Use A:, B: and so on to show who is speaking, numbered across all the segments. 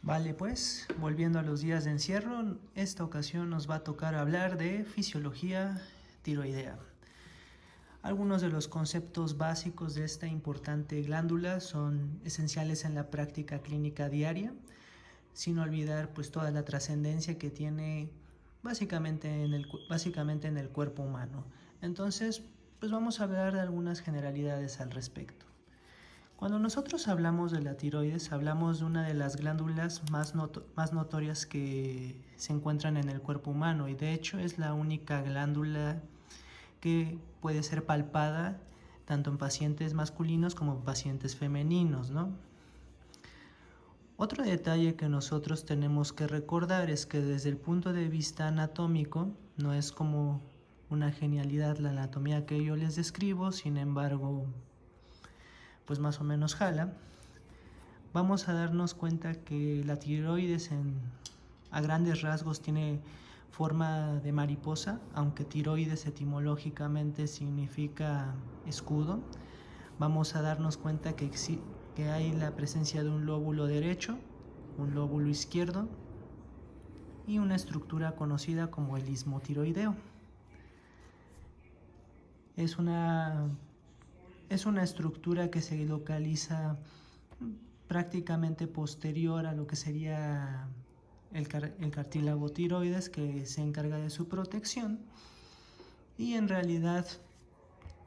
A: Vale, pues, volviendo a los días de encierro, esta ocasión nos va a tocar hablar de fisiología tiroidea. Algunos de los conceptos básicos de esta importante glándula son esenciales en la práctica clínica diaria, sin olvidar pues toda la trascendencia que tiene básicamente en el cuerpo humano. Entonces, pues vamos a hablar de algunas generalidades al respecto. Cuando nosotros hablamos de la tiroides, hablamos de una de las glándulas más notorias que se encuentran en el cuerpo humano, y de hecho es la única glándula que puede ser palpada tanto en pacientes masculinos como en pacientes femeninos, ¿no? Otro detalle que nosotros tenemos que recordar es que desde el punto de vista anatómico no es como una genialidad la anatomía que yo les describo, sin embargo, pues más o menos jala. Vamos a darnos cuenta que la tiroides a grandes rasgos tiene forma de mariposa, aunque tiroides etimológicamente significa escudo. Vamos a darnos cuenta que hay la presencia de un lóbulo derecho, un lóbulo izquierdo y una estructura conocida como el istmo tiroideo. Es una estructura que se localiza prácticamente posterior a lo que sería el cartílago tiroides, que se encarga de su protección, y en realidad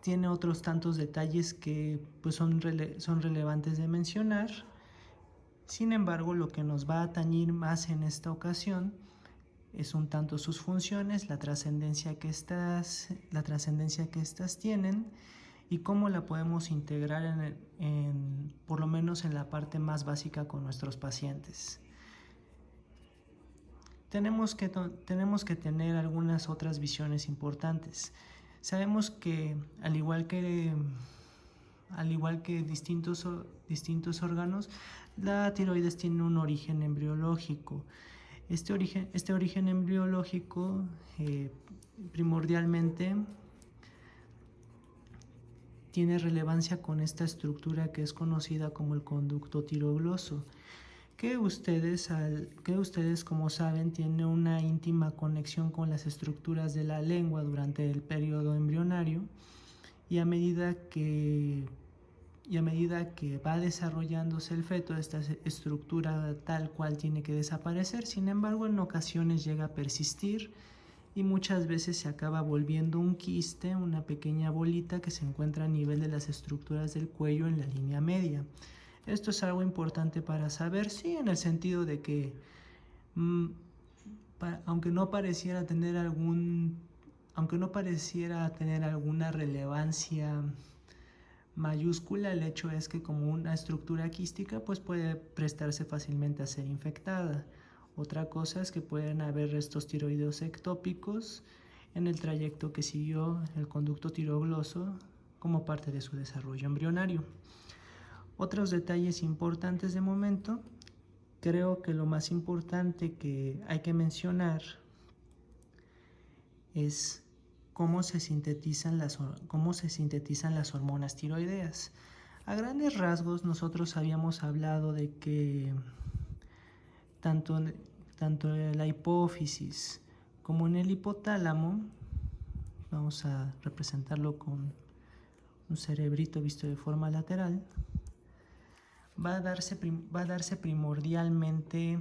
A: tiene otros tantos detalles que pues son relevantes de mencionar. Sin embargo, lo que nos va a atañir más en esta ocasión es un tanto sus funciones, la trascendencia que estas tienen y cómo la podemos integrar por lo menos en la parte más básica con nuestros pacientes. Tenemos que tener algunas otras visiones importantes. Sabemos que al igual que distintos órganos, la tiroides tiene un origen embriológico. Este origen embriológico primordialmente tiene relevancia con esta estructura que es conocida como el conducto tirogloso, que ustedes como saben tiene una íntima conexión con las estructuras de la lengua durante el periodo embrionario, y a medida que va desarrollándose el feto, esta estructura tal cual tiene que desaparecer. Sin embargo, en ocasiones llega a persistir y muchas veces se acaba volviendo un quiste, una pequeña bolita que se encuentra a nivel de las estructuras del cuello en la línea media. Esto es algo importante para saber, sí, en el sentido de que aunque no pareciera tener alguna relevancia mayúscula, el hecho es que como una estructura quística pues puede prestarse fácilmente a ser infectada. Otra cosa es que pueden haber restos tiroideos ectópicos en el trayecto que siguió el conducto tirogloso como parte de su desarrollo embrionario. Otros detalles importantes de momento, creo que lo más importante que hay que mencionar es cómo se sintetizan las hormonas tiroideas. A grandes rasgos, nosotros habíamos hablado de que tanto en la hipófisis como en el hipotálamo, vamos a representarlo con un cerebrito visto de forma lateral, va a darse primordialmente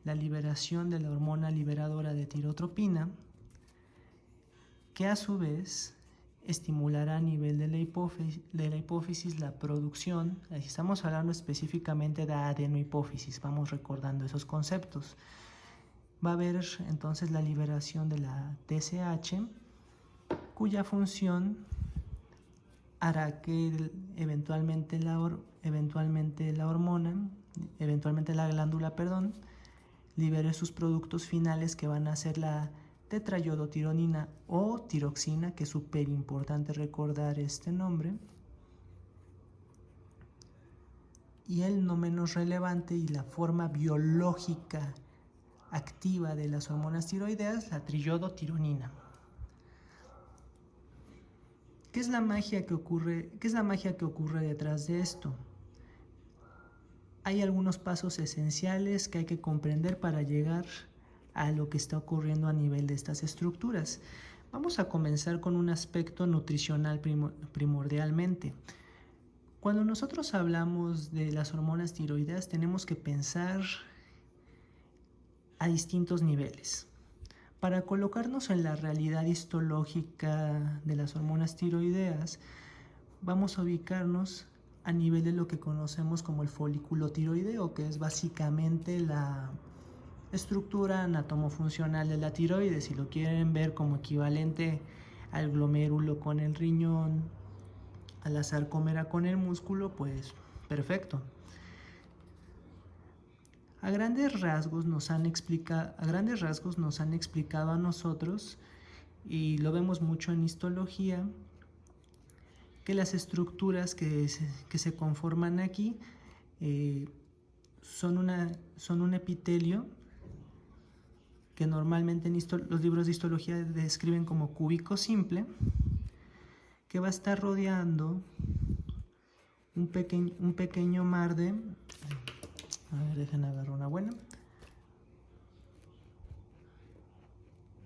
A: la liberación de la hormona liberadora de tirotropina, que a su vez estimulará a nivel de la hipófisis la producción. Estamos hablando específicamente de adenohipófisis, vamos recordando esos conceptos. Va a haber entonces la liberación de la TSH, cuya función hará que eventualmente la glándula, libere sus productos finales, que van a ser la tetrayodotironina o tiroxina, que es súper importante recordar este nombre, y el no menos relevante y la forma biológica activa de las hormonas tiroideas, la triyodotironina. ¿Qué es la magia que ocurre detrás de esto? hay algunos pasos esenciales que hay que comprender para llegar a lo que está ocurriendo a nivel de estas estructuras. Vamos a comenzar con un aspecto nutricional primordialmente. Cuando nosotros hablamos de las hormonas tiroideas, tenemos que pensar a distintos niveles. Para colocarnos en la realidad histológica de las hormonas tiroideas, vamos a ubicarnos a nivel de lo que conocemos como el folículo tiroideo, que es básicamente la estructura anatomofuncional de la tiroides. Si lo quieren ver como equivalente al glomérulo con el riñón, a la sarcómera con el músculo, pues perfecto. A grandes rasgos nos han explicado a nosotros, y lo vemos mucho en histología, que las estructuras que se conforman aquí son un epitelio que normalmente en los libros de histología describen como cúbico simple, que va a estar rodeando un pequeño mar de... A ver, dejen agarrar una buena.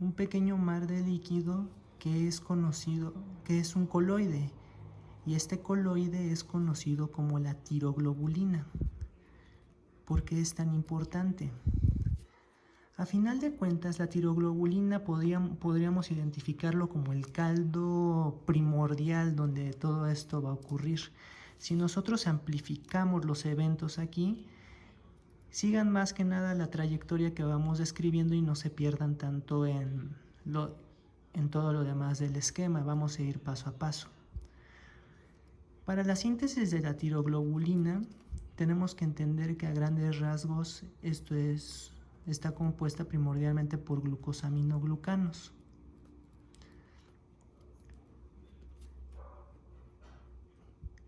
A: Un pequeño mar de líquido que es conocido, que es un coloide, y este coloide es conocido como la tiroglobulina. ¿Por qué es tan importante? A final de cuentas, la tiroglobulina podríamos identificarlo como el caldo primordial donde todo esto va a ocurrir. Si nosotros amplificamos los eventos aquí, sigan más que nada la trayectoria que vamos describiendo y no se pierdan tanto en todo lo demás del esquema. Vamos a ir paso a paso. Para la síntesis de la tiroglobulina, tenemos que entender que a grandes rasgos está compuesta primordialmente por glucosaminoglucanos.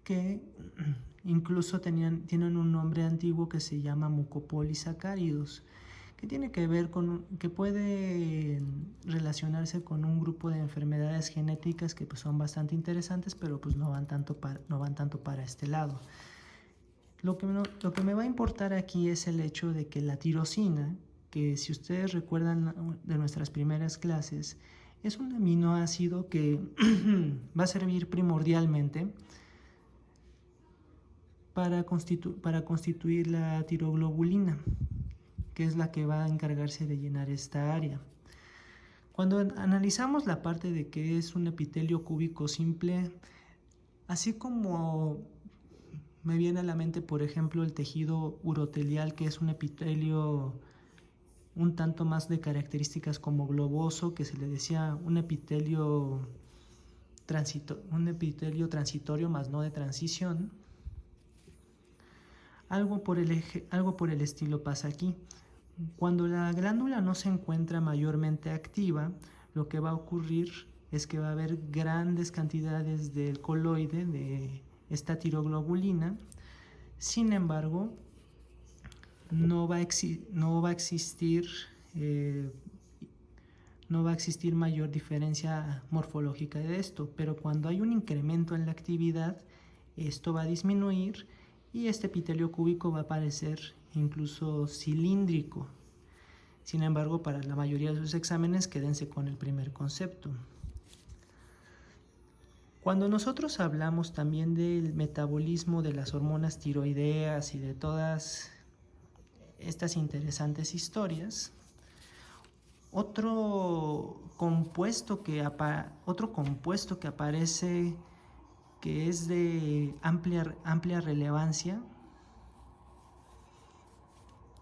A: Que incluso tienen un nombre antiguo que se llama mucopolisacáridos, que tiene que ver que puede relacionarse con un grupo de enfermedades genéticas que pues, son bastante interesantes, pero pues no van tanto para este lado. Lo que me va a importar aquí es el hecho de que la tirosina, que si ustedes recuerdan de nuestras primeras clases, es un aminoácido que va a servir primordialmente para constituir la tiroglobulina, que es la que va a encargarse de llenar esta área. Cuando analizamos la parte de que es un epitelio cúbico simple, así como me viene a la mente, por ejemplo, el tejido urotelial, que es un epitelio un tanto más de características como globoso, que se le decía un epitelio transitorio más no de transición. Algo por el estilo pasa aquí. Cuando la glándula no se encuentra mayormente activa, lo que va a ocurrir es que va a haber grandes cantidades del coloide, de esta tiroglobulina. Sin embargo, no va a existir mayor diferencia morfológica de esto, pero cuando hay un incremento en la actividad, esto va a disminuir y este epitelio cúbico va a parecer incluso cilíndrico. Sin embargo, para la mayoría de sus exámenes, quédense con el primer concepto. Cuando nosotros hablamos también del metabolismo de las hormonas tiroideas y de todas estas interesantes historias, otro compuesto que aparece, que es de amplia relevancia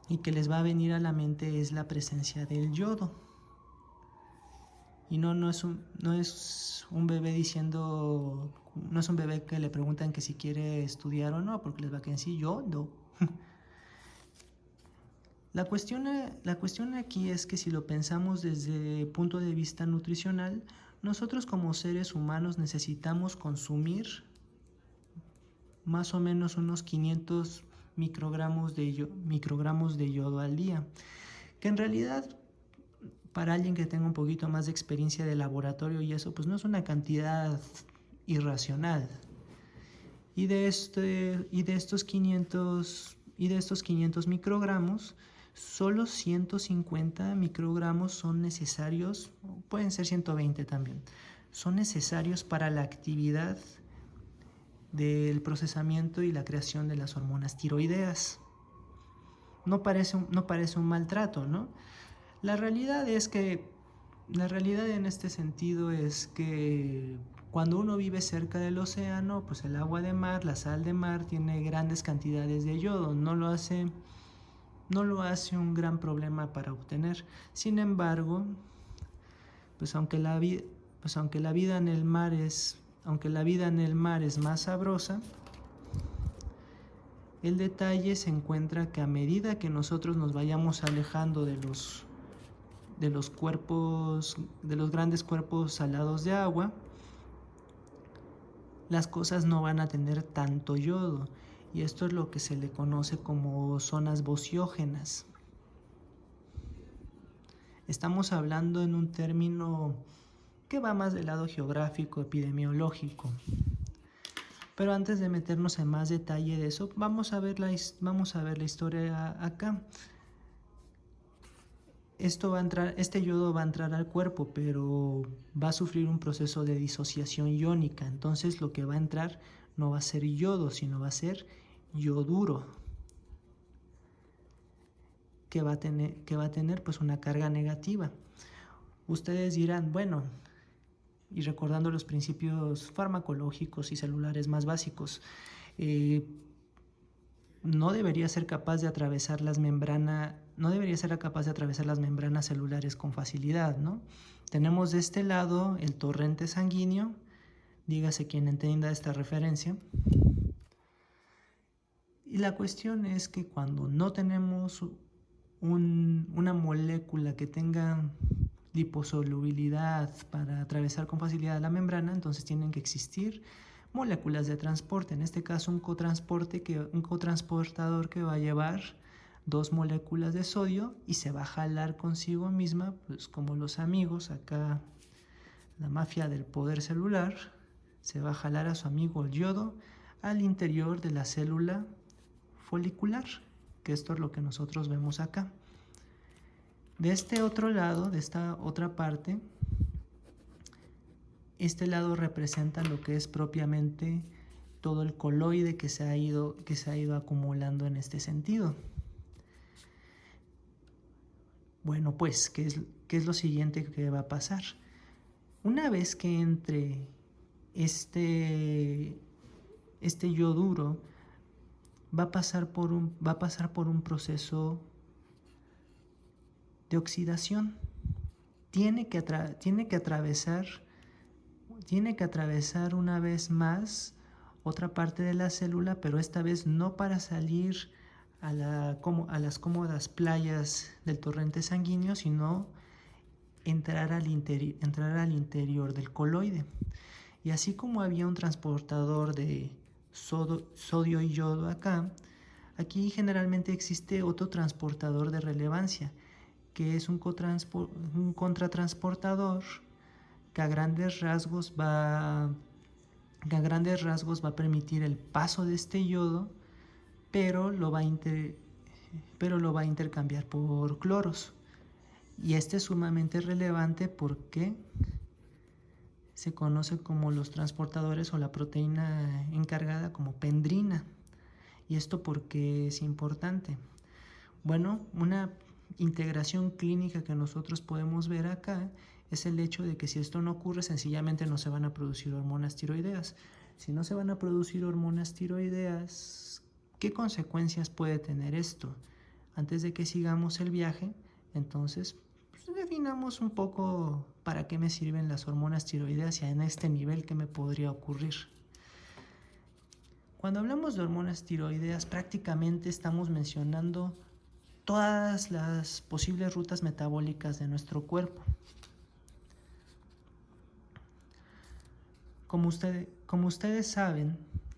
A: y que les va a venir a la mente, es la presencia del yodo. Y no es un bebé diciendo, no es un bebé que le preguntan que si quiere estudiar o no, porque les va a decir yodo. La cuestión aquí es que si lo pensamos desde el punto de vista nutricional, nosotros como seres humanos necesitamos consumir más o menos unos 500 microgramos de yodo al día, que en realidad para alguien que tenga un poquito más de experiencia de laboratorio y eso, pues no es una cantidad irracional. Y de estos 500 Y de estos 500 microgramos, solo 150 microgramos son necesarios, pueden ser 120 también, son necesarios para la actividad del procesamiento y la creación de las hormonas tiroideas. No parece un maltrato, ¿no? La realidad en este sentido es que cuando uno vive cerca del océano, pues el agua de mar, la sal de mar, tiene grandes cantidades de yodo, no lo hace un gran problema para obtener. Sin embargo, pues aunque la vida en el mar es más sabrosa, el detalle se encuentra que a medida que nosotros nos vayamos alejando de los grandes cuerpos salados de agua, las cosas no van a tener tanto yodo, y esto es lo que se le conoce como zonas bociógenas. Estamos hablando en un término que va más del lado geográfico, epidemiológico. Pero antes de meternos en más detalle de eso, vamos a ver la historia acá. Este yodo va a entrar al cuerpo, pero va a sufrir un proceso de disociación iónica. Entonces lo que va a entrar no va a ser yodo, sino va a ser yoduro, que va a tener pues una carga negativa. Ustedes dirán, bueno, y recordando los principios farmacológicos y celulares más básicos, no debería ser capaz de atravesar las membranas celulares con facilidad, ¿no? Tenemos de este lado el torrente sanguíneo, dígase quien entienda esta referencia. Y la cuestión es que cuando no tenemos una molécula que tenga liposolubilidad para atravesar con facilidad la membrana, entonces tienen que existir moléculas de transporte, en este caso un cotransportador que va a llevar 2 moléculas de sodio y se va a jalar consigo misma, pues como los amigos acá, la mafia del poder celular, se va a jalar a su amigo el yodo al interior de la célula folicular, que esto es lo que nosotros vemos acá. De este otro lado, de esta otra parte, este lado representa lo que es propiamente todo el coloide que se ha ido acumulando en este sentido. Bueno, pues, ¿qué es lo siguiente que va a pasar? Una vez que entre este yoduro, va a pasar por un proceso de oxidación. Tiene que atravesar una vez más otra parte de la célula, pero esta vez no para salir a las cómodas playas del torrente sanguíneo, sino entrar al interior del coloide. Y así como había un transportador de sodio y yodo acá, aquí generalmente existe otro transportador de relevancia, que es un contratransportador que a grandes rasgos va a permitir el paso de este yodo, pero lo va a intercambiar por cloros. Y este es sumamente relevante porque se conoce como los transportadores o la proteína encargada como pendrina. ¿Y esto por qué es importante? Bueno, una integración clínica que nosotros podemos ver acá es el hecho de que si esto no ocurre, sencillamente no se van a producir hormonas tiroideas. Si no se van a producir hormonas tiroideas, ¿qué consecuencias puede tener esto? Antes de que sigamos el viaje, entonces definamos un poco para qué me sirven las hormonas tiroideas y en este nivel qué me podría ocurrir. Cuando hablamos de hormonas tiroideas, prácticamente estamos mencionando todas las posibles rutas metabólicas de nuestro cuerpo. Como ustedes saben,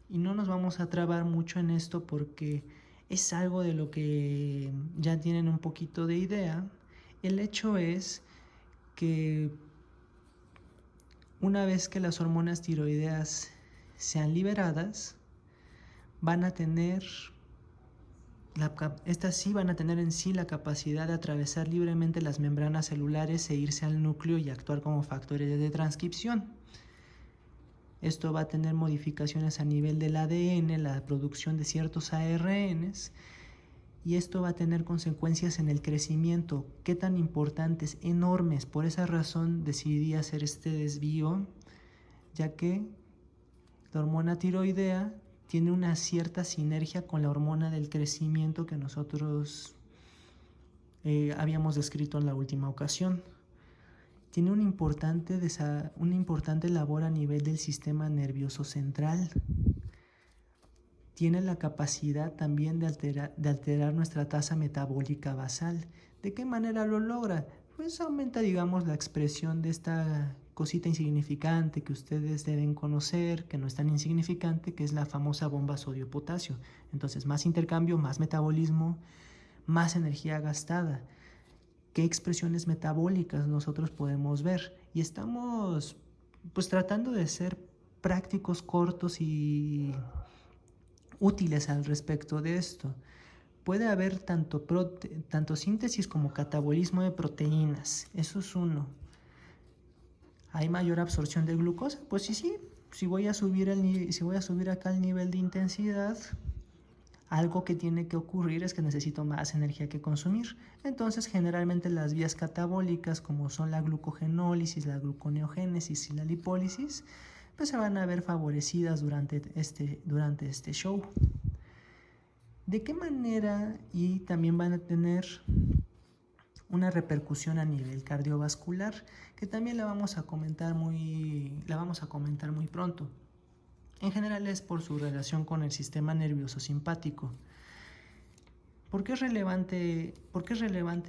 A: y no nos vamos a trabar mucho en esto porque es algo de lo que ya tienen un poquito de idea, el hecho es que una vez que las hormonas tiroideas sean liberadas, van a tener Estas sí van a tener en sí la capacidad de atravesar libremente las membranas celulares e irse al núcleo y actuar como factores de transcripción. Esto va a tener modificaciones a nivel del ADN, la producción de ciertos ARNs, y esto va a tener consecuencias en el crecimiento. ¿Qué tan importantes? Enormes. Por esa razón decidí hacer este desvío, ya que la hormona tiroidea tiene una cierta sinergia con la hormona del crecimiento que nosotros habíamos descrito en la última ocasión. Tiene una importante labor a nivel del sistema nervioso central. Tiene la capacidad también de alterar nuestra tasa metabólica basal. ¿De qué manera lo logra? Pues aumenta, digamos, la expresión de esta cosita insignificante que ustedes deben conocer, que no es tan insignificante, que es la famosa bomba sodio-potasio. Entonces, más intercambio, más metabolismo, más energía gastada. ¿Qué expresiones metabólicas nosotros podemos ver? Y estamos pues tratando de ser prácticos, cortos y útiles al respecto de esto. Puede haber tanto síntesis como catabolismo de proteínas. Eso es uno. ¿Hay mayor absorción de glucosa? Pues sí. Si voy a subir acá el nivel de intensidad, algo que tiene que ocurrir es que necesito más energía que consumir. Entonces, generalmente las vías catabólicas, como son la glucogenólisis, la gluconeogénesis y la lipólisis, pues se van a ver favorecidas durante este show. ¿De qué manera? Y también van a tener una repercusión a nivel cardiovascular, que también la vamos a comentar muy pronto. En general es por su relación con el sistema nervioso simpático. ¿Por qué es relevante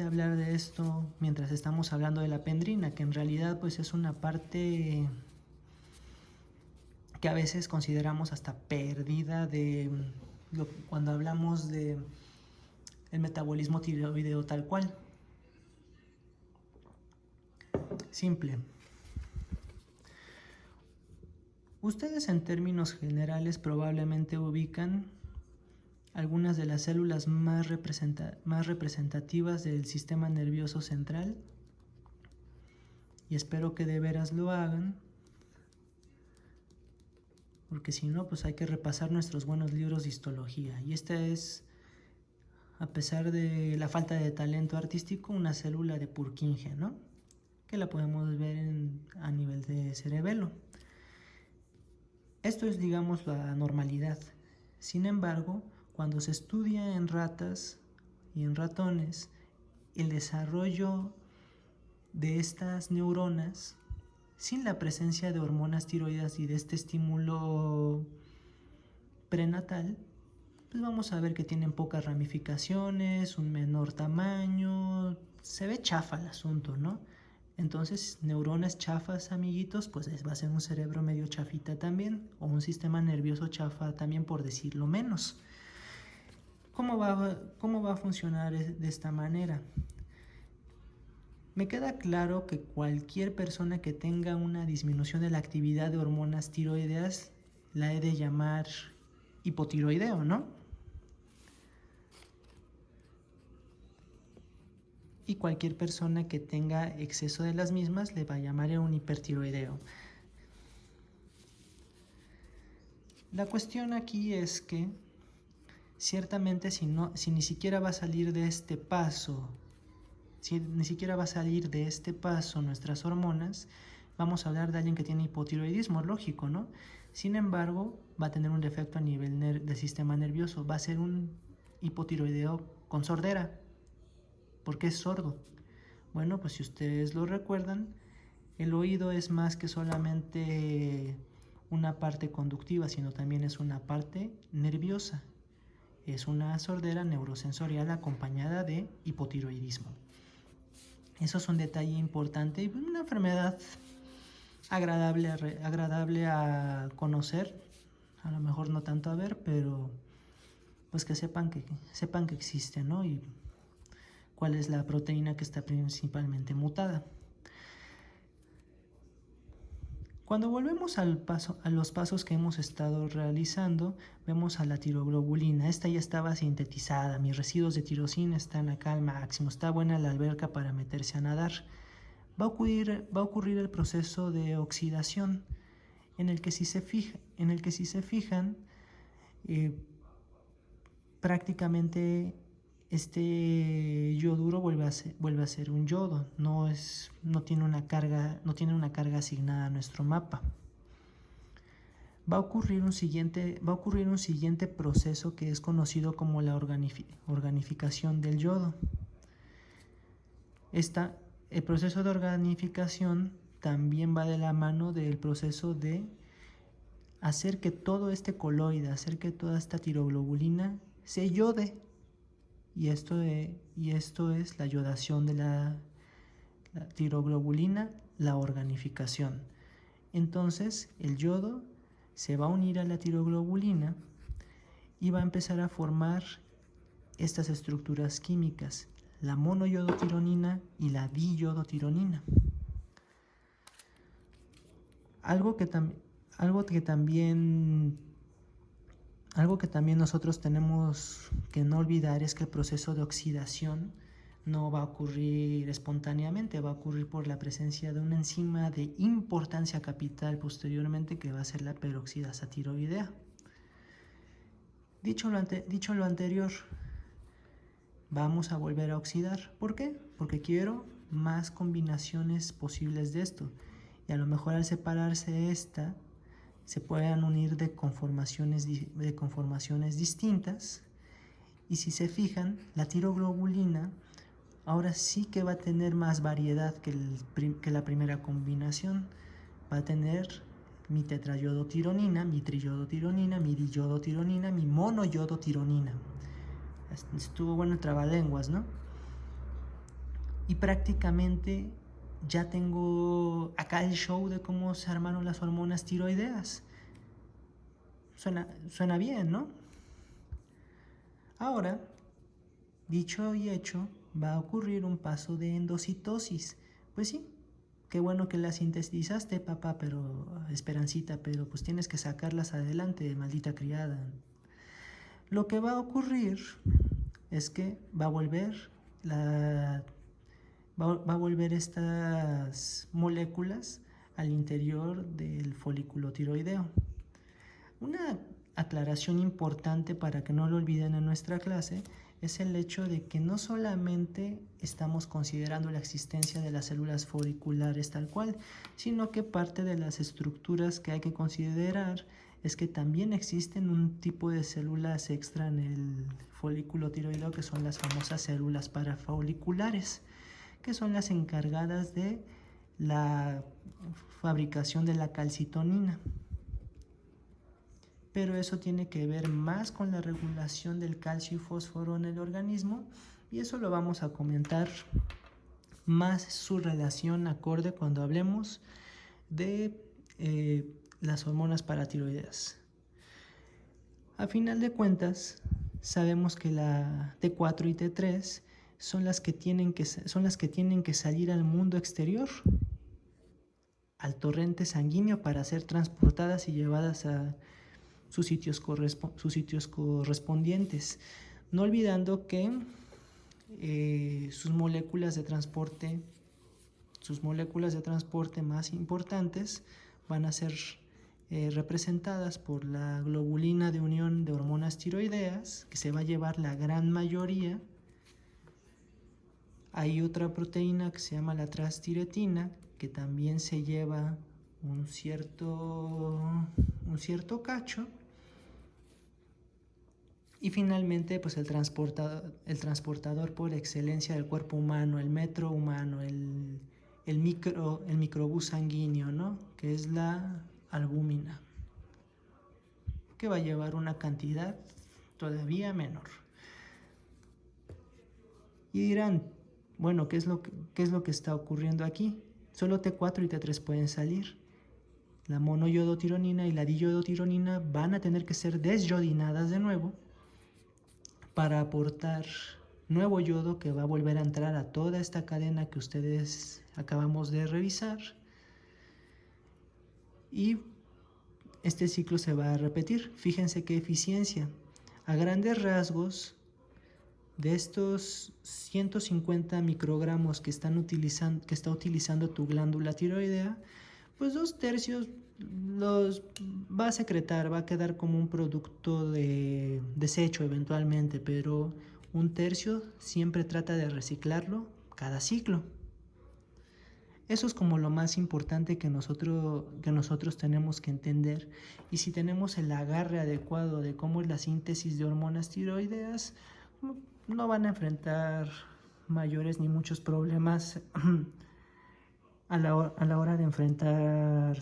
A: hablar de esto mientras estamos hablando de la pendrina? Que en realidad pues es una parte que a veces consideramos hasta perdida cuando hablamos de el metabolismo tiroideo tal cual. Simple. Ustedes en términos generales probablemente ubican algunas de las células más representativas del sistema nervioso central, y espero que de veras lo hagan, porque si no, pues hay que repasar nuestros buenos libros de histología. Y esta es, a pesar de la falta de talento artístico, una célula de Purkinje, ¿no? Que la podemos ver a nivel de cerebelo. Esto es, digamos, la normalidad. Sin embargo, cuando se estudia en ratas y en ratones el desarrollo de estas neuronas sin la presencia de hormonas tiroides y de este estímulo prenatal, pues vamos a ver que tienen pocas ramificaciones, un menor tamaño, se ve chafa el asunto, ¿no? Entonces, neuronas chafas, amiguitos, pues va a ser un cerebro medio chafita también, o un sistema nervioso chafa también, por decirlo menos. ¿Cómo va a funcionar de esta manera? Me queda claro que cualquier persona que tenga una disminución de la actividad de hormonas tiroideas la he de llamar hipotiroideo, ¿no? Y cualquier persona que tenga exceso de las mismas le va a llamar un hipertiroideo. La cuestión aquí es que ciertamente si ni siquiera va a salir de este paso, nuestras hormonas, vamos a hablar de alguien que tiene hipotiroidismo, lógico, ¿no? Sin embargo, va a tener un defecto a nivel del sistema nervioso, va a ser un hipotiroideo con sordera. ¿Por qué es sordo? Bueno, pues si ustedes lo recuerdan, el oído es más que solamente una parte conductiva, sino también es una parte nerviosa. Es una sordera neurosensorial acompañada de hipotiroidismo. Eso es un detalle importante y una enfermedad agradable a conocer, a lo mejor no tanto a ver, pero pues que sepan que existe, ¿no? Y cuál es la proteína que está principalmente mutada. Cuando volvemos a los pasos que hemos estado realizando, vemos a la tiroglobulina. Esta ya estaba sintetizada, mis residuos de tirosina están acá al máximo, está buena la alberca para meterse a nadar. Va a ocurrir el proceso de oxidación, en el que si se fijan, prácticamente este yoduro vuelve a ser un yodo, no tiene una carga asignada a nuestro mapa. Va a ocurrir un siguiente proceso que es conocido como la organificación del yodo. El proceso de organificación también va de la mano del proceso de hacer que todo este coloide, hacer que toda esta tiroglobulina se yode. Y esto es la yodación de la tiroglobulina, la organificación. Entonces, el yodo se va a unir a la tiroglobulina y va a empezar a formar estas estructuras químicas, la monoyodotironina y la diyodotironina. Algo que también nosotros tenemos que no olvidar es que el proceso de oxidación no va a ocurrir espontáneamente, va a ocurrir por la presencia de una enzima de importancia capital posteriormente, que va a ser la peroxidasa tiroidea. Dicho lo anterior, vamos a volver a oxidar. ¿Por qué? Porque quiero más combinaciones posibles de esto. Y a lo mejor al separarse esta, se puedan unir de conformaciones distintas. Y si se fijan, la tiroglobulina ahora sí que va a tener más variedad que la primera combinación. Va a tener mi tetrayodotironina, mi triyodotironina, mi diyodotironina, mi monoyodotironina. Estuvo bueno el trabalenguas, ¿no? Y prácticamente ya tengo acá el show de cómo se armaron las hormonas tiroideas. Suena bien, ¿no? Ahora, dicho y hecho, va a ocurrir un paso de endocitosis. Pues sí, qué bueno que las sintetizaste, papá, Esperancita, pero pues tienes que sacarlas adelante, maldita criada. Lo que va a ocurrir es que va a volver estas moléculas al interior del folículo tiroideo. Una aclaración importante para que no lo olviden en nuestra clase es el hecho de que no solamente estamos considerando la existencia de las células foliculares tal cual, sino que parte de las estructuras que hay que considerar es que también existen un tipo de células extra en el folículo tiroideo, que son las famosas células parafoliculares, que son las encargadas de la fabricación de la calcitonina. Pero eso tiene que ver más con la regulación del calcio y fósforo en el organismo, y eso lo vamos a comentar más su relación acorde cuando hablemos de las hormonas paratiroideas. A final de cuentas, sabemos que la T4 y T3 son las que tienen que salir al mundo exterior, al torrente sanguíneo, para ser transportadas y llevadas a sus sitios correspondientes, no olvidando que sus moléculas de transporte más importantes van a ser representadas por la globulina de unión de hormonas tiroideas, que se va a llevar la gran mayoría. Hay otra proteína que se llama la transtiretina, que también se lleva un cierto cacho. Y finalmente, pues el transportador por excelencia del cuerpo humano, el metro humano, el microbús sanguíneo, ¿no? Que es la albúmina, que va a llevar una cantidad todavía menor. Y dirán, bueno, ¿qué es lo que está ocurriendo aquí? Solo T4 y T3 pueden salir. La monoyodotironina y la diyodotironina van a tener que ser desyodinadas de nuevo para aportar nuevo yodo, que va a volver a entrar a toda esta cadena que ustedes acabamos de revisar. y este ciclo se va a repetir. Fíjense qué eficiencia. A grandes rasgos, de estos 150 microgramos que está utilizando tu glándula tiroidea, pues 2/3 los va a secretar, va a quedar como un producto de desecho eventualmente, pero 1/3 siempre trata de reciclarlo cada ciclo. Eso es como lo más importante que nosotros tenemos que entender. Y si tenemos el agarre adecuado de cómo es la síntesis de hormonas tiroideas, no van a enfrentar mayores ni muchos problemas a la hora de enfrentar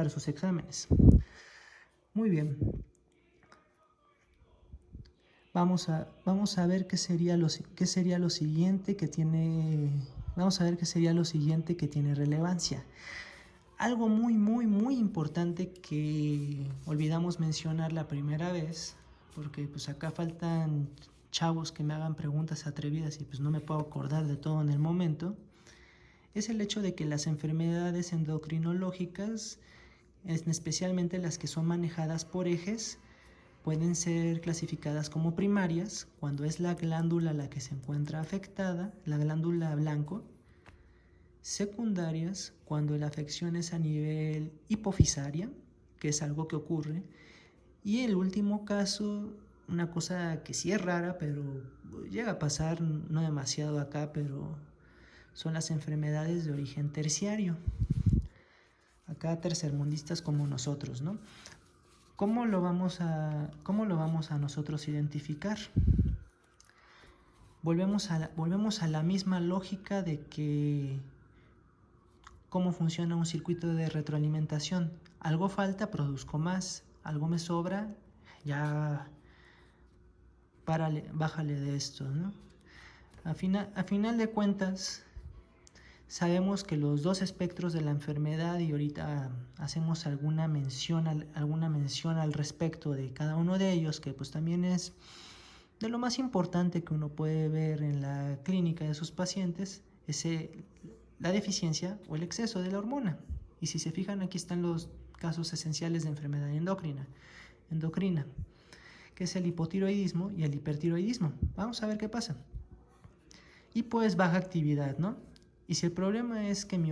A: sus exámenes. Muy bien. Vamos a ver qué sería lo siguiente que tiene. Vamos a ver qué sería lo siguiente que tiene relevancia. Algo muy, muy, muy importante que olvidamos mencionar la primera vez, porque pues acá faltan chavos que me hagan preguntas atrevidas y pues no me puedo acordar de todo en el momento, es el hecho de que las enfermedades endocrinológicas, especialmente las que son manejadas por ejes, pueden ser clasificadas como primarias cuando es la glándula la que se encuentra afectada, la glándula blanco; secundarias cuando la afección es a nivel hipofisaria, que es algo que ocurre; y el último caso, una cosa que sí es rara, pero llega a pasar, no demasiado acá, pero son las enfermedades de origen terciario. Acá tercermundistas como nosotros, ¿no? ¿Cómo lo vamos a nosotros identificar? Volvemos a la misma lógica de que cómo funciona un circuito de retroalimentación. Algo falta, produzco más. Algo me sobra, ya bájale de esto, ¿no? A final de cuentas, sabemos que los dos espectros de la enfermedad, y ahorita hacemos alguna mención al respecto de cada uno de ellos, que pues también es de lo más importante que uno puede ver en la clínica de sus pacientes, es la deficiencia o el exceso de la hormona. Y si se fijan, aquí están los casos esenciales de enfermedad endocrina, que es el hipotiroidismo y el hipertiroidismo. Vamos a ver qué pasa. Y pues baja actividad, ¿no? Y si el problema es que mi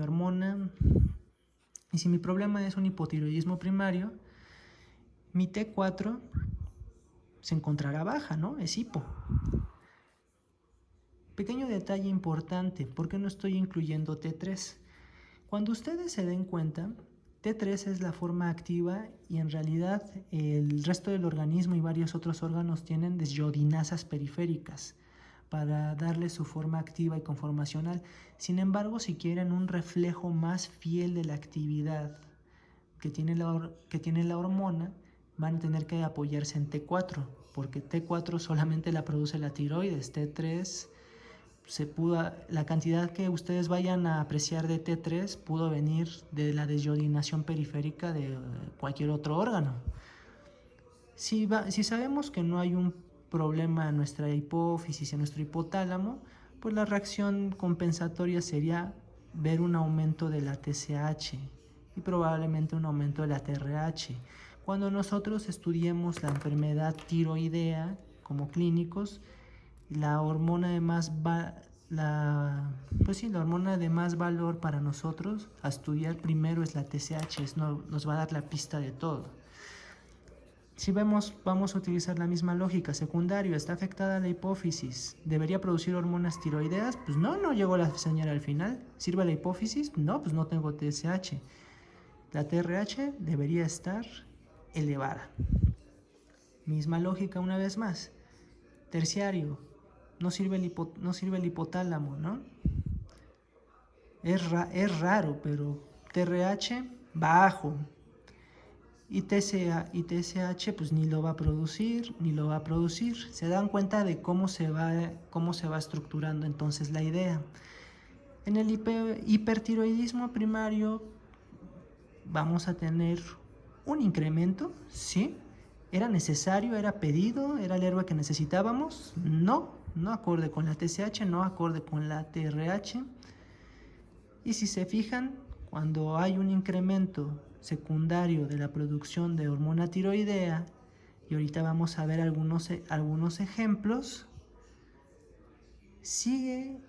A: problema es un hipotiroidismo primario, mi T4 se encontrará baja, ¿no? Es hipo. Pequeño detalle importante, ¿por qué no estoy incluyendo T3? Cuando ustedes se den cuenta, T3 es la forma activa y en realidad el resto del organismo y varios otros órganos tienen desiodinasas periféricas para darle su forma activa y conformacional. Sin embargo, si quieren un reflejo más fiel de la actividad que tiene la hormona, van a tener que apoyarse en T4, porque T4 solamente la produce la tiroides. T3 la cantidad que ustedes vayan a apreciar de T3 pudo venir de la desiodinación periférica de cualquier otro órgano. Si sabemos que no hay un problema en nuestra hipófisis, en nuestro hipotálamo, pues la reacción compensatoria sería ver un aumento de la TSH y probablemente un aumento de la TRH. Cuando nosotros estudiemos la enfermedad tiroidea como clínicos, la hormona de más valor para nosotros a estudiar primero es la TSH, nos va a dar la pista de todo. Si vamos a utilizar la misma lógica. Secundario, está afectada la hipófisis, ¿debería producir hormonas tiroideas? Pues no llegó la señal al final. ¿Sirve la hipófisis? No, pues no tengo TSH. La TRH debería estar elevada. Misma lógica una vez más. Terciario, no sirve el hipotálamo, ¿no? Es raro, pero TRH bajo. Y TSH pues ni lo va a producir. Se dan cuenta de cómo se va estructurando entonces la idea. En el hipertiroidismo primario vamos a tener un incremento, ¿sí? ¿Era necesario? ¿Era pedido? ¿Era el héroe que necesitábamos? No acorde con la TSH, no acorde con la TRH. Y si se fijan, cuando hay un incremento secundario de la producción de hormona tiroidea, y ahorita vamos a ver algunos ejemplos, sigue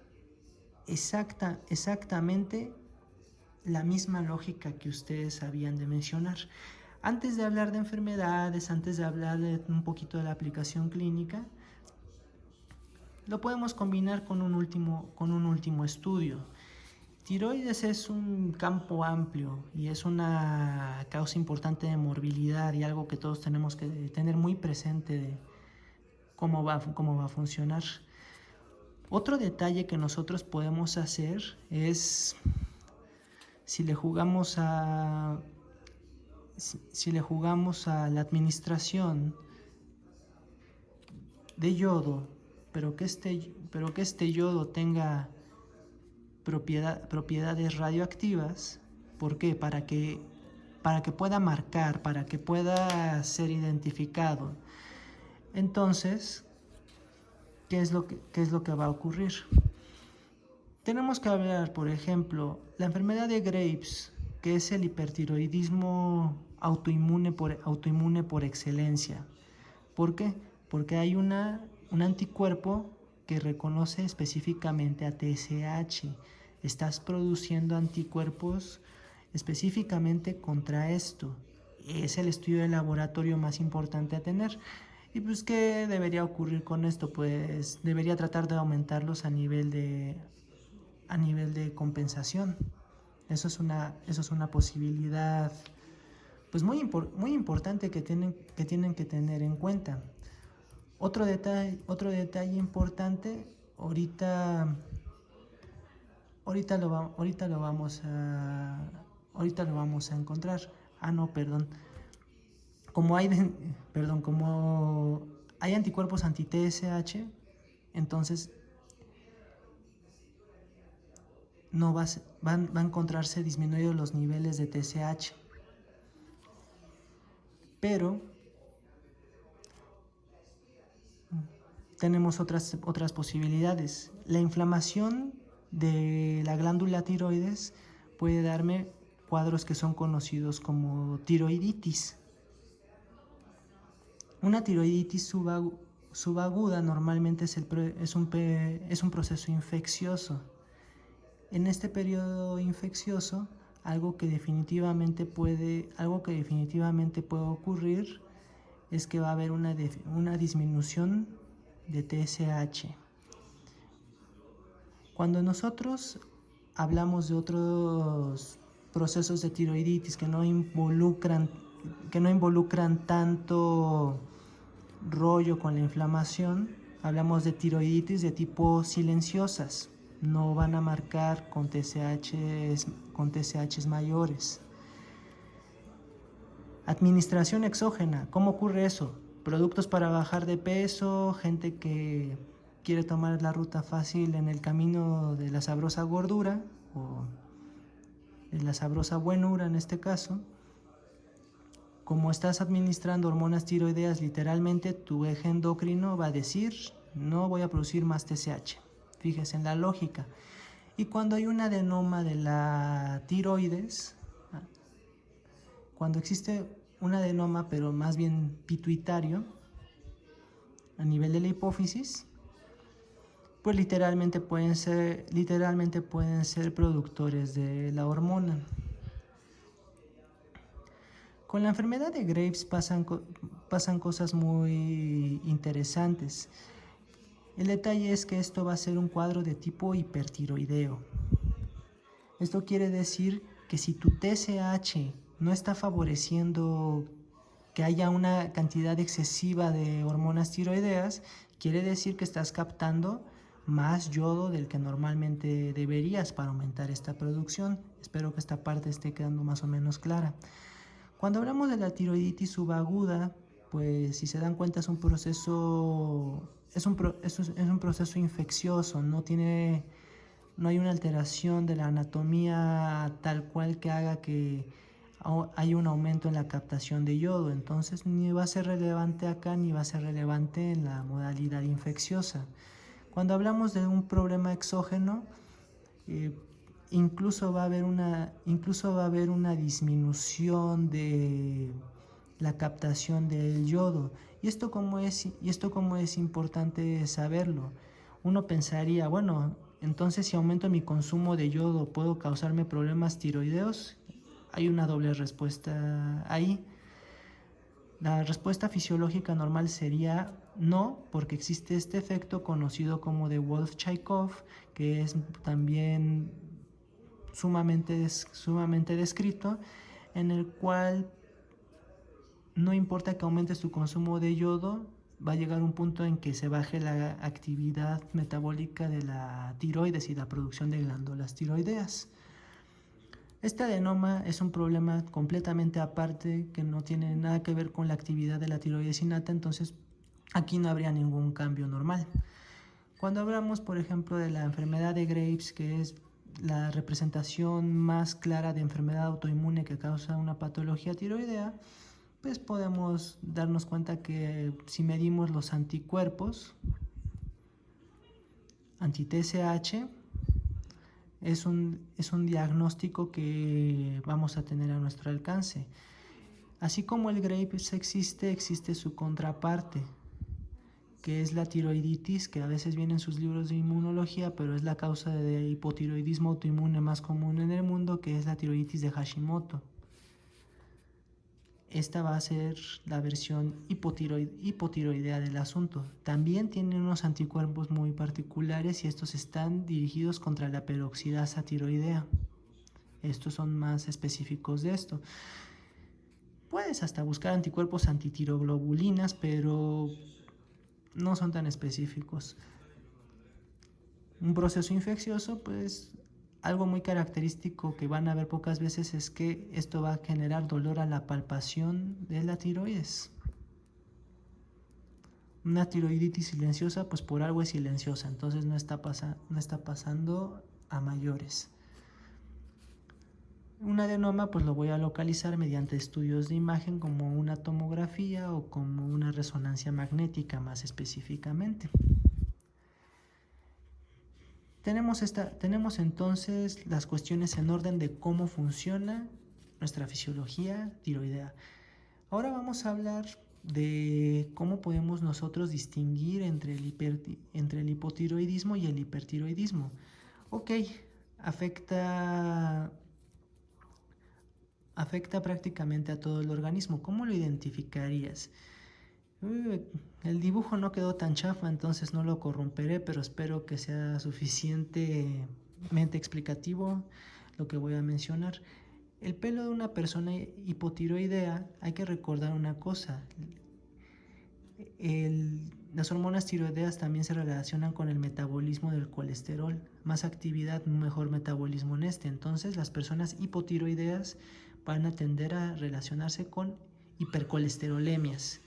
A: exactamente la misma lógica que ustedes habían de mencionar. Antes de hablar de enfermedades, antes de hablar de un poquito de la aplicación clínica, lo podemos combinar con un último estudio. Tiroides es un campo amplio y es una causa importante de morbilidad y algo que todos tenemos que tener muy presente de cómo va a funcionar. Otro detalle que nosotros podemos hacer es si le jugamos a la administración de yodo, pero que este yodo tenga propiedades radioactivas. ¿Por qué? Para que pueda marcar, para que pueda ser identificado. Entonces, ¿qué es lo que va a ocurrir? Tenemos que hablar, por ejemplo, la enfermedad de Graves, que es el hipertiroidismo autoinmune por excelencia. ¿Por qué? Porque hay un anticuerpo que reconoce específicamente a TSH. Estás produciendo anticuerpos específicamente contra esto. Es el estudio de laboratorio más importante a tener. ¿Y pues qué debería ocurrir con esto? Pues debería tratar de aumentarlos a nivel de compensación. Eso es una posibilidad pues muy importante que tienen que tener en cuenta. Otro detalle importante, ahorita lo vamos a encontrar. Como hay anticuerpos anti-TSH, entonces no van a encontrarse disminuidos los niveles de TSH. Pero tenemos otras posibilidades. La inflamación de la glándula tiroides puede darme cuadros que son conocidos como tiroiditis. Una tiroiditis subaguda normalmente es un proceso infeccioso. En este periodo infeccioso, algo que definitivamente puede ocurrir es que va a haber una disminución de TSH. Cuando nosotros hablamos de otros procesos de tiroiditis que no involucran tanto rollo con la inflamación, hablamos de tiroiditis de tipo silenciosas. No van a marcar con TSHs mayores. Administración exógena. ¿Cómo ocurre eso? Productos para bajar de peso, gente que quiere tomar la ruta fácil en el camino de la sabrosa gordura o de la sabrosa buenura en este caso. Como estás administrando hormonas tiroideas, literalmente tu eje endocrino va a decir: no voy a producir más TSH. Fíjese en la lógica. Y cuando hay un adenoma de la tiroides, cuando existe un adenoma, pero más bien pituitario, a nivel de la hipófisis, pues literalmente pueden ser productores de la hormona. Con la enfermedad de Graves pasan cosas muy interesantes. El detalle es que esto va a ser un cuadro de tipo hipertiroideo. Esto quiere decir que si tu TSH no está favoreciendo que haya una cantidad excesiva de hormonas tiroideas, quiere decir que estás captando más yodo del que normalmente deberías para aumentar esta producción. Espero que esta parte esté quedando más o menos clara. Cuando hablamos de la tiroiditis subaguda, pues si se dan cuenta es un proceso infeccioso, no hay una alteración de la anatomía tal cual que haga que haya un aumento en la captación de yodo. Entonces ni va a ser relevante acá ni va a ser relevante en la modalidad infecciosa. Cuando hablamos de un problema exógeno, incluso va a haber una disminución de la captación del yodo. ¿Y esto cómo es importante saberlo? Uno pensaría, bueno, entonces si aumento mi consumo de yodo, ¿puedo causarme problemas tiroideos? Hay una doble respuesta ahí. La respuesta fisiológica normal sería no, porque existe este efecto conocido como de Wolff-Chaikoff, que es también sumamente descrito, en el cual no importa que aumentes tu consumo de yodo, va a llegar un punto en que se baje la actividad metabólica de la tiroides y la producción de glándulas tiroideas. Este adenoma es un problema completamente aparte que no tiene nada que ver con la actividad de la tiroides innata, entonces aquí no habría ningún cambio normal. Cuando hablamos, por ejemplo, de la enfermedad de Graves, que es la representación más clara de enfermedad autoinmune que causa una patología tiroidea, pues podemos darnos cuenta que si medimos los anticuerpos anti-TSH, es un diagnóstico que vamos a tener a nuestro alcance. Así como el Graves existe su contraparte, que es la tiroiditis, que a veces viene en sus libros de inmunología, pero es la causa de hipotiroidismo autoinmune más común en el mundo, que es la tiroiditis de Hashimoto. Esta va a ser la versión hipotiroidea del asunto. También tiene unos anticuerpos muy particulares y estos están dirigidos contra la peroxidasa tiroidea. Estos son más específicos de esto. Puedes hasta buscar anticuerpos antitiroglobulinas, pero no son tan específicos. Un proceso infeccioso, pues algo muy característico que van a ver pocas veces es que esto va a generar dolor a la palpación de la tiroides. Una tiroiditis silenciosa, pues por algo es silenciosa, entonces no está pasando a mayores. Un adenoma pues lo voy a localizar mediante estudios de imagen como una tomografía o como una resonancia magnética más específicamente. Tenemos entonces las cuestiones en orden de cómo funciona nuestra fisiología tiroidea. Ahora vamos a hablar de cómo podemos nosotros distinguir entre el hipotiroidismo y el hipertiroidismo. Ok, afecta prácticamente a todo el organismo. ¿Cómo lo identificarías? El dibujo no quedó tan chafa, entonces no lo corromperé, pero espero que sea suficientemente explicativo lo que voy a mencionar. El pelo de una persona hipotiroidea, hay que recordar una cosa. Las hormonas tiroideas también se relacionan con el metabolismo del colesterol. Más actividad, mejor metabolismo en este. Entonces, las personas hipotiroideas van a tender a relacionarse con hipercolesterolemias.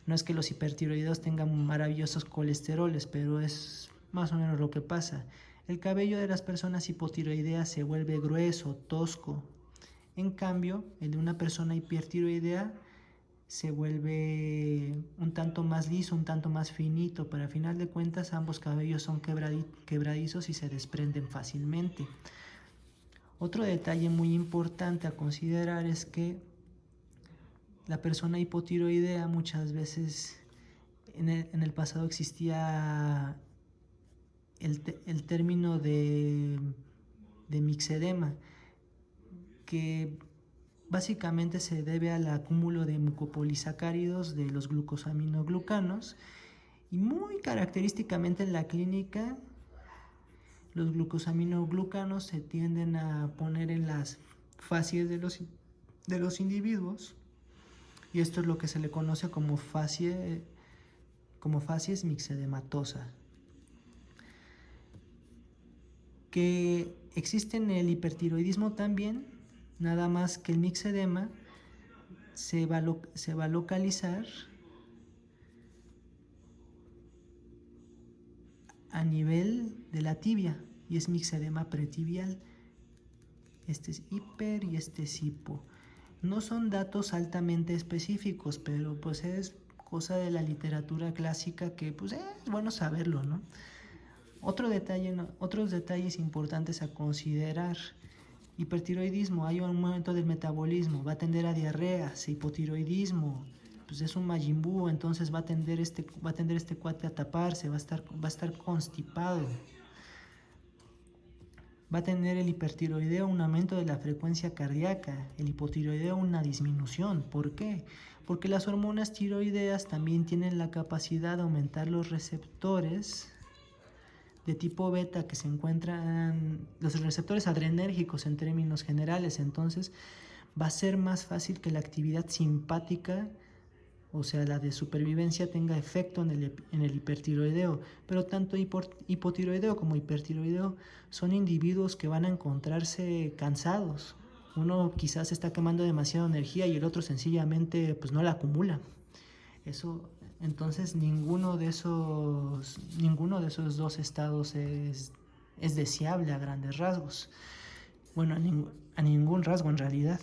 A: No es que los hipertiroideos tengan maravillosos colesteroles, pero es más o menos lo que pasa. El cabello de las personas hipotiroideas se vuelve grueso, tosco. En cambio, el de una persona hipertiroidea se vuelve un tanto más liso, un tanto más finito, pero al final de cuentas ambos cabellos son quebradizos y se desprenden fácilmente. Otro detalle muy importante a considerar es que la persona hipotiroidea muchas veces en el pasado existía el término de mixedema, que básicamente se debe al acúmulo de mucopolisacáridos de los glucosaminoglucanos y muy característicamente en la clínica los glucosaminoglucanos se tienden a poner en las facies de los individuos y esto es lo que se le conoce como facies mixedematosa, que existe en el hipertiroidismo también, nada más que el mixedema se va a localizar a nivel de la tibia y es mixedema pretibial. Este es hiper y este es hipo. No son datos altamente específicos, pero pues es cosa de la literatura clásica que pues es bueno saberlo, ¿no? Otros detalles importantes a considerar. Hipertiroidismo, hay un aumento del metabolismo, va a tender a diarreas. Hipotiroidismo, pues es un Majin Buu, entonces va a tender este cuate a taparse, va a estar constipado. Va a tener el hipertiroideo un aumento de la frecuencia cardíaca, el hipotiroideo una disminución. ¿Por qué? Porque las hormonas tiroideas también tienen la capacidad de aumentar los receptores de tipo beta que se encuentran, los receptores adrenérgicos en términos generales. Entonces va a ser más fácil que la actividad simpática, o sea, la de supervivencia, tenga efecto en el hipertiroideo. Pero tanto hipotiroideo como hipertiroideo son individuos que van a encontrarse cansados. Uno quizás está quemando demasiada energía y el otro sencillamente pues no la acumula. Entonces ninguno de esos dos estados es deseable a grandes rasgos. Bueno, a ningún rasgo en realidad.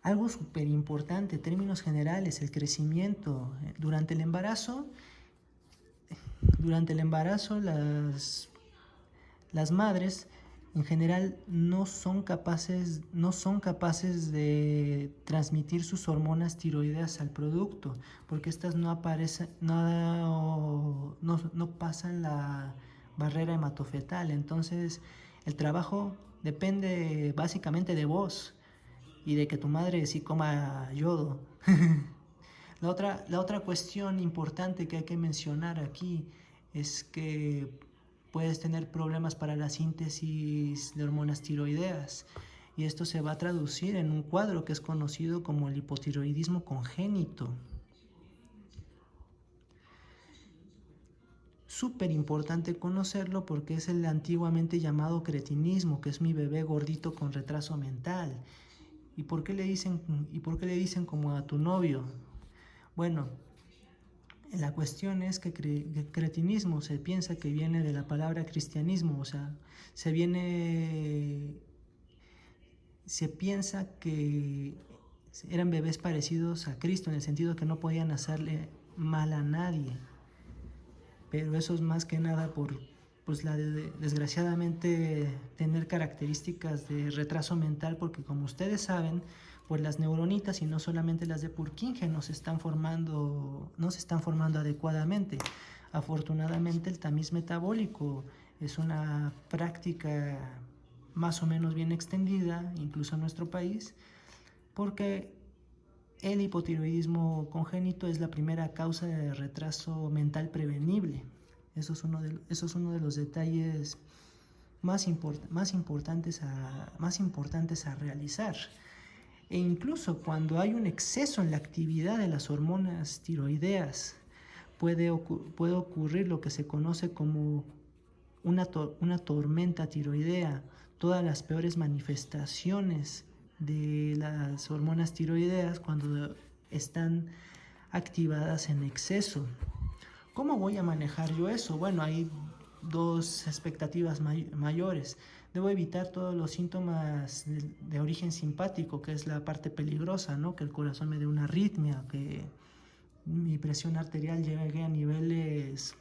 A: Algo súper importante, en términos generales, el crecimiento. Durante el embarazo, las madres en general no son capaces de transmitir sus hormonas tiroideas al producto, porque estas no pasan la barrera hematofetal. Entonces el trabajo depende básicamente de vos y de que tu madre sí coma yodo. La otra cuestión importante que hay que mencionar aquí es que puedes tener problemas para la síntesis de hormonas tiroideas, y esto se va a traducir en un cuadro que es conocido como el hipotiroidismo congénito. Súper importante conocerlo porque es el antiguamente llamado cretinismo, que es mi bebé gordito con retraso mental. ¿Y por qué le dicen como a tu novio? Bueno, la cuestión es que cretinismo se piensa que viene de la palabra cristianismo, o sea, se piensa que eran bebés parecidos a Cristo en el sentido que no podían hacerle mal a nadie. Pero eso es más que nada por desgraciadamente tener características de retraso mental, porque como ustedes saben, pues las neuronitas, y no solamente las de Purkinje, no se están formando adecuadamente. Afortunadamente el tamiz metabólico es una práctica más o menos bien extendida, incluso en nuestro país, porque el hipotiroidismo congénito es la primera causa de retraso mental prevenible. Eso es uno de los detalles más importantes a realizar. E incluso cuando hay un exceso en la actividad de las hormonas tiroideas, puede ocurrir lo que se conoce como una tormenta tiroidea. Todas las peores manifestaciones de las hormonas tiroideas cuando están activadas en exceso. ¿Cómo voy a manejar yo eso? Bueno, hay dos expectativas mayores. Debo evitar todos los síntomas de origen simpático, que es la parte peligrosa, ¿no? Que el corazón me dé una arritmia, que mi presión arterial llegue a niveles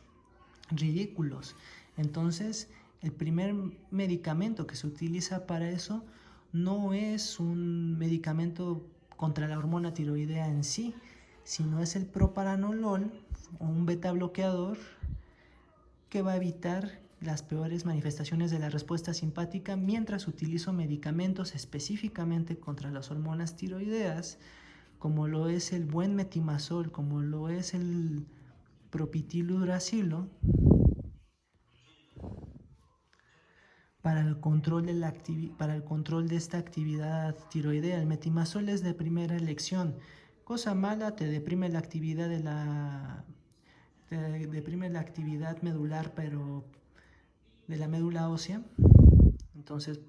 A: ridículos. Entonces, el primer medicamento que se utiliza para eso no es un medicamento contra la hormona tiroidea en sí, sino es el propranolol o un beta bloqueador que va a evitar las peores manifestaciones de la respuesta simpática mientras utilizo medicamentos específicamente contra las hormonas tiroideas, como lo es el buen metimazol, como lo es el propitiludracilo, para el control de esta actividad tiroidea. El metimazol es de primera elección. Cosa mala, te deprime la actividad medular, pero de la médula ósea. Entonces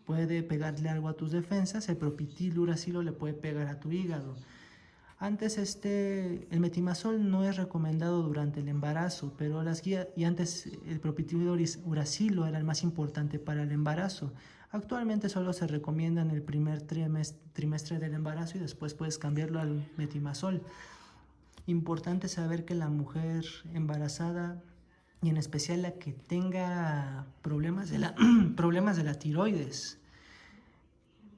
A: puede pegarle algo a tus defensas. El propitiludracilo le puede pegar a tu hígado. Antes el metimazol no es recomendado durante el embarazo, pero las guías, y antes el propitiludracilo era el más importante para el embarazo. Actualmente solo se recomienda en el primer trimestre del embarazo y después puedes cambiarlo al metimazol. Importante saber que la mujer embarazada y en especial la que tenga problemas de la, problemas de la tiroides,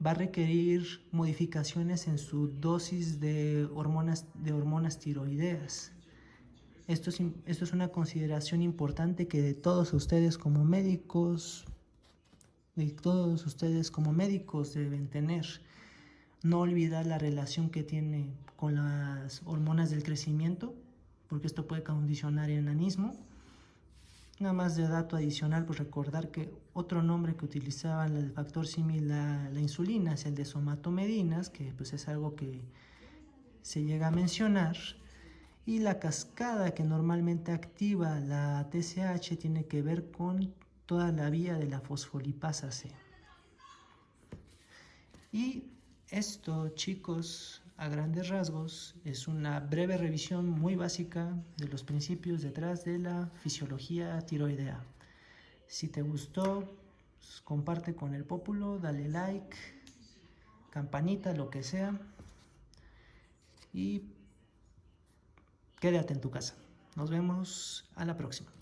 A: va a requerir modificaciones en su dosis de hormonas tiroideas. Esto es una consideración importante que de todos ustedes como médicos deben tener. No olvidar la relación que tiene con las hormonas del crecimiento, porque esto puede condicionar el enanismo. Nada más de dato adicional, pues recordar que otro nombre que utilizaban el factor similar a la insulina es el de somatomedinas, que pues es algo que se llega a mencionar. Y la cascada que normalmente activa la TSH tiene que ver con toda la vía de la fosfolipasa C. Y esto, chicos, a grandes rasgos, es una breve revisión muy básica de los principios detrás de la fisiología tiroidea. Si te gustó, pues, comparte con el pópulo, dale like, campanita, lo que sea. Y quédate en tu casa. Nos vemos a la próxima.